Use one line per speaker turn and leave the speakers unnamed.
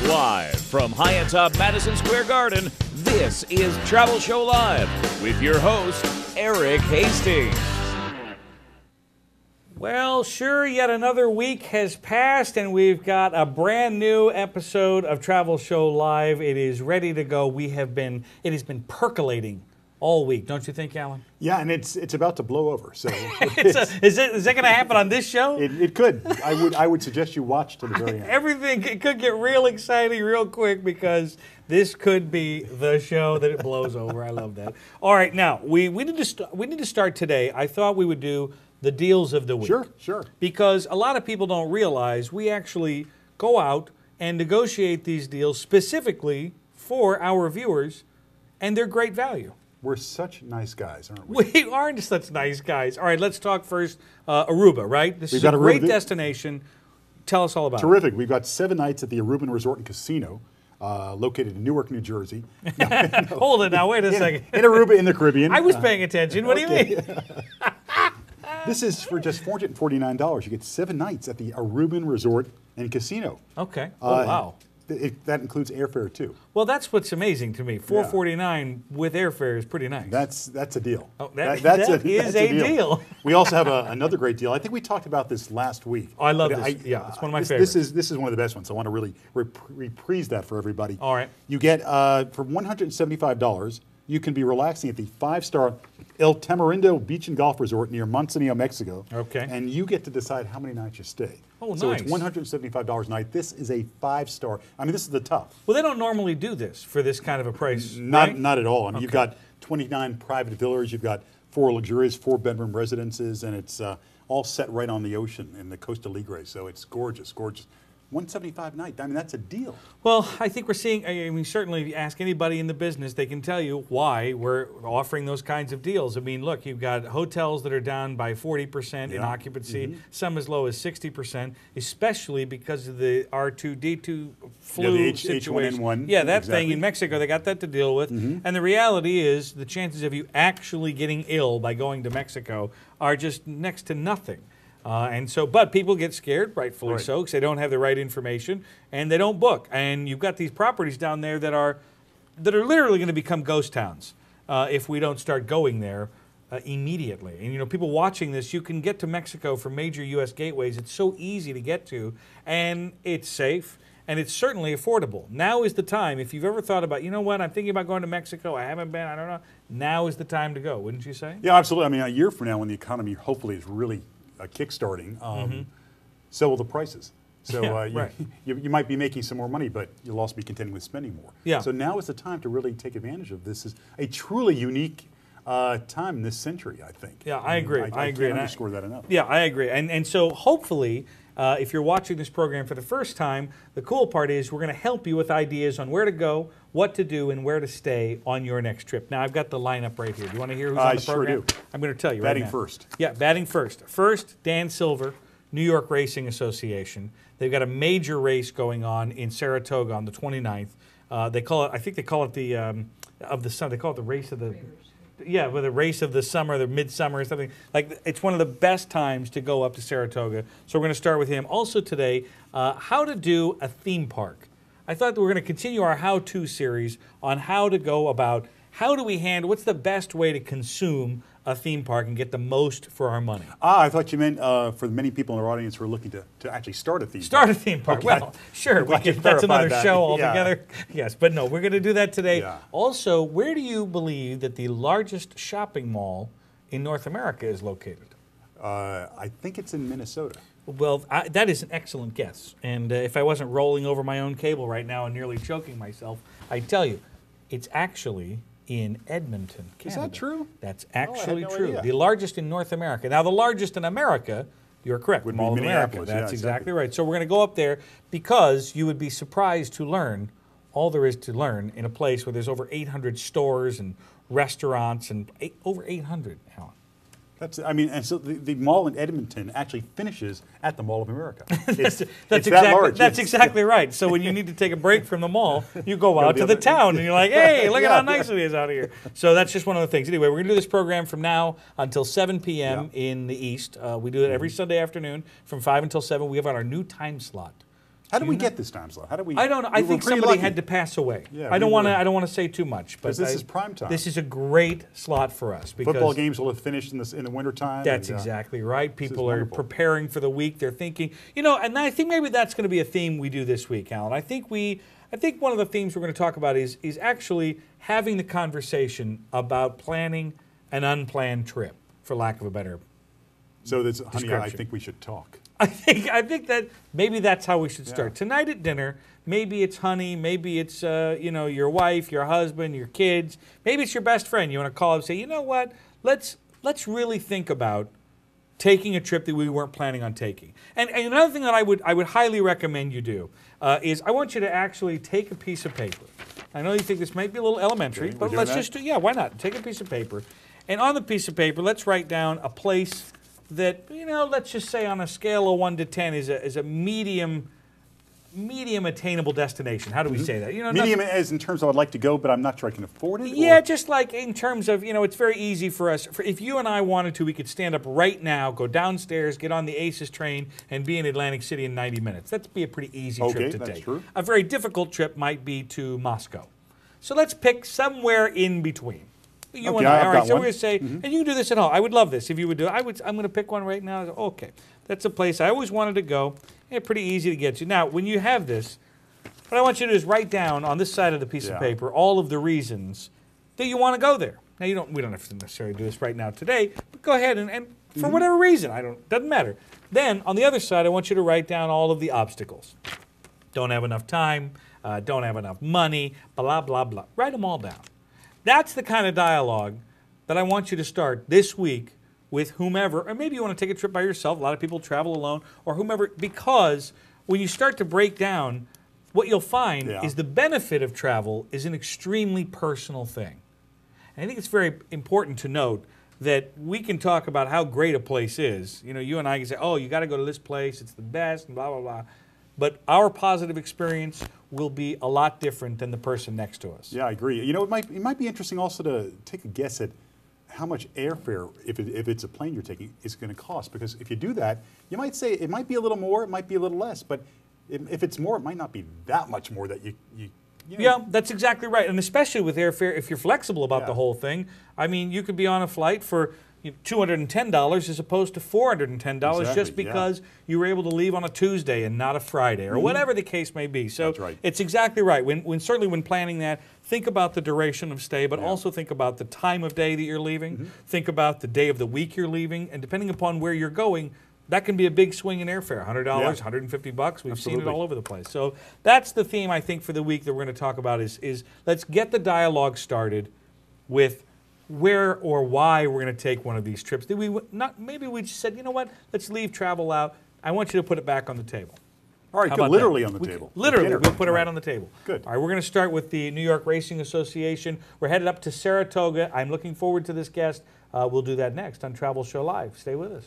Live from high atop Madison Square Garden, this is Travel Show Live with your host, Erik Hastings.
Well, sure, yet another week has passed and we've got a brand new episode of Travel Show Live. It is ready to go. It has been percolating all week, don't you think, Alan?
Yeah, and it's about to blow over. So
is that going to happen on this show?
It could. I would suggest you watch to the very end.
It could get real exciting real quick because this could be the show that it blows over. I love that. All right, now we need to start today. I thought we would do the deals of the week.
Sure.
Because a lot of people don't realize we actually go out and negotiate these deals specifically for our viewers, and they're great value.
We're such nice guys, aren't we?
We are such nice guys. All right, let's talk first Aruba, right? This is a great destination. Tell us all about it.
Terrific. We've got 7 nights at the Aruban Resort and Casino, located in Newark, New Jersey. No.
Hold it now. Wait a second.
In Aruba, in the Caribbean.
I was paying attention. What do you mean?
This is for just $449. You get 7 nights at the Aruban Resort and Casino.
Okay. Oh, wow.
That includes airfare too.
Well, that's what's amazing to me. $449 with airfare is pretty nice.
That's a deal.
Oh, that's a deal.
We also have another great deal. I think we talked about this last week.
Oh, I love this. It's one of my favorites.
This is one of the best ones. I want to really reprise that for everybody.
All right.
You get for $175. You can be relaxing at the 5-star El Tamarindo Beach and Golf Resort near Manzanillo, Mexico.
Okay.
And you get to decide how many nights you stay.
Oh, nice.
So it's $175 a night. This is a 5-star. I mean, this is the top.
Well, they don't normally do this for this kind of a price,
Not
right?
at all. I mean,
Okay.
You've got 29 private villas. You've got 4 luxurious 4-bedroom residences, and it's all set right on the ocean in the Costa Ligre. So it's gorgeous, gorgeous. $175 a night. I mean, that's a deal.
Well, I think we're seeing, I mean, certainly if you ask anybody in the business, they can tell you why we're offering those kinds of deals. I mean, look, you've got hotels that are down by 40% in occupancy, some as low as 60%, especially because of the R2-D2 flu
the
situation.
H1N1.
Yeah, that
exactly.
thing in Mexico, they got that to deal with. And the reality is the chances of you actually getting ill by going to Mexico are just next to nothing. But people get scared, rightfully so, because they don't have the right information and they don't book. And you've got these properties down there that are literally going to become ghost towns if we don't start going there immediately. And you know, people watching this, you can get to Mexico from major U.S. gateways. It's so easy to get to, and it's safe. And it's certainly affordable. Now is the time. If you've ever thought about, you know what, I'm thinking about going to Mexico. I haven't been. I don't know. Now is the time to go, wouldn't you say?
Yeah, absolutely. I mean, a year from now, when the economy hopefully is really kickstarting, so will the prices. So you might be making some more money, but you'll also be contending with spending more.
Yeah.
So now is the time to really take advantage of this. Is a truly unique time in this century, I think.
Yeah, I agree.
I
agree.
can't underscore that enough.
Yeah, I agree. And so hopefully, if you're watching this program for the first time, the cool part is we're going to help you with ideas on where to go, what to do, and where to stay on your next trip. Now, I've got the lineup right here. Do you want to hear who's on the program?
Sure do.
I'm going to tell you
Batting
right now.
first.
Yeah, batting first. First, Dan Silver, New York Racing Association. They've got a major race going on in Saratoga on the 29th. They call it, I think they call it the of the sun. They call it the race of the. Yeah, with the race of the summer, the midsummer, or something. Like, it's one of the best times to go up to Saratoga. So we're going to start with him. Also today, how to do a theme park. I thought that we're going to continue our how-to series on how to go about, how do we handle, what's the best way to consume a theme park and get the most for our money.
I thought you meant for the many people in our audience who are looking to actually start a theme park.
Start a theme park.
Okay.
Well, sure, that's another show altogether.
Yeah.
Yes, but no, we're going to do that today.
Yeah.
Also, where do you believe that the largest shopping mall in North America is located?
I think it's in Minnesota.
Well, that is an excellent guess. And if I wasn't rolling over my own cable right now and nearly choking myself, I'd tell you, it's actually in Edmonton, Canada.
Is that true?
That's actually
no
true.
idea.
The largest in North America. Now, the largest in America, you're correct,
Would
Mall
be
of America.
Minneapolis.
That's
Yeah,
exactly right. So we're going to go up there because you would be surprised to learn all there is to learn in a place where there's over 800 stores and restaurants and over 800, Alan.
That's, I mean, and so the mall in Edmonton actually finishes at the Mall of America.
That's
that large.
That's exactly right. So when you need to take a break from the mall, you go out to the town and you're like, hey, look at how nice it is out here. So that's just one of the things. Anyway, we're going to do this program from now until 7 p.m. in the East. We do it every Sunday afternoon from 5 until 7. We have our new time slot
How did we get this time slot? How did we?
I don't know. I think somebody had to pass away.
Yeah,
I don't want to say too much, but
this is prime time.
This is a great slot for us because
football games will have finished in the wintertime.
That's exactly right. People are preparing for the week. They're thinking, and I think maybe that's going to be a theme we do this week, Alan. I think one of the themes we're going to talk about is actually having the conversation about planning an unplanned trip, for lack of a better.
So that's, honey, I think we should talk.
I think that maybe that's how we should start. Tonight at dinner, maybe it's honey, maybe it's your wife, your husband, your kids, maybe it's your best friend. You want to call and say, you know what? Let's really think about taking a trip that we weren't planning on taking. And another thing that I would highly recommend you do is I want you to actually take a piece of paper. I know you think this might be a little elementary, but let's just do. Yeah, why not? Take a piece of paper, and on the piece of paper, let's write down a place that, let's just say on a scale of 1 to 10 is a medium attainable destination. How do we say that?
Medium as in terms of I'd like to go, but I'm not sure I can afford it?
Yeah, just like in terms of, it's very easy for us. If you and I wanted to, we could stand up right now, go downstairs, get on the ACES train, and be in Atlantic City in 90 minutes. That'd be a pretty easy trip to take.
True.
A very difficult trip might be to Moscow. So let's pick somewhere in between. You and I. All right, so we're going to say, and you can do this at home. I would love this if you would do it. I'm going to pick one right now. Okay, that's a place I always wanted to go. Yeah, pretty easy to get to. Now, when you have this, what I want you to do is write down on this side of the piece of paper all of the reasons that you want to go there. Now, we don't have to necessarily do this right now today, but go ahead and for whatever reason, doesn't matter. Then, on the other side, I want you to write down all of the obstacles. Don't have enough time, don't have enough money, blah, blah, blah. Write them all down. That's the kind of dialogue that I want you to start this week with whomever, or maybe you want to take a trip by yourself. A lot of people travel alone, or whomever, because when you start to break down, what you'll find is the benefit of travel is an extremely personal thing. And I think it's very important to note that we can talk about how great a place is. You and I can say, oh, you got to go to this place, it's the best, and blah, blah, blah. But our positive experience will be a lot different than the person next to us.
Yeah, I agree. It might be interesting also to take a guess at how much airfare, if it's a plane you're taking, is going to cost. Because if you do that, you might say it might be a little more, it might be a little less. But if it's more, it might not be that much more that you
Yeah, that's exactly right. And especially with airfare, if you're flexible about the whole thing, I mean, you could be on a flight for $210 as opposed to $410 just because you were able to leave on a Tuesday and not a Friday, or whatever the case may be. So it's exactly right. Certainly when planning that, think about the duration of stay, but also think about the time of day that you're leaving. Think about the day of the week you're leaving, and depending upon where you're going, that can be a big swing in airfare. $100, $150. We've seen it all over the place. So that's the theme, I think, for the week that we're going to talk about is let's get the dialogue started with where or why we're going to take one of these trips. Maybe we just said, you know what, let's leave travel out. I want you to put it back on the table.
All right, good. Literally on the table.
Literally, we'll put it right on the table.
Good.
All right, we're going to start with the New York Racing Association. We're headed up to Saratoga. I'm looking forward to this guest. We'll do that next on Travel Show Live. Stay with us.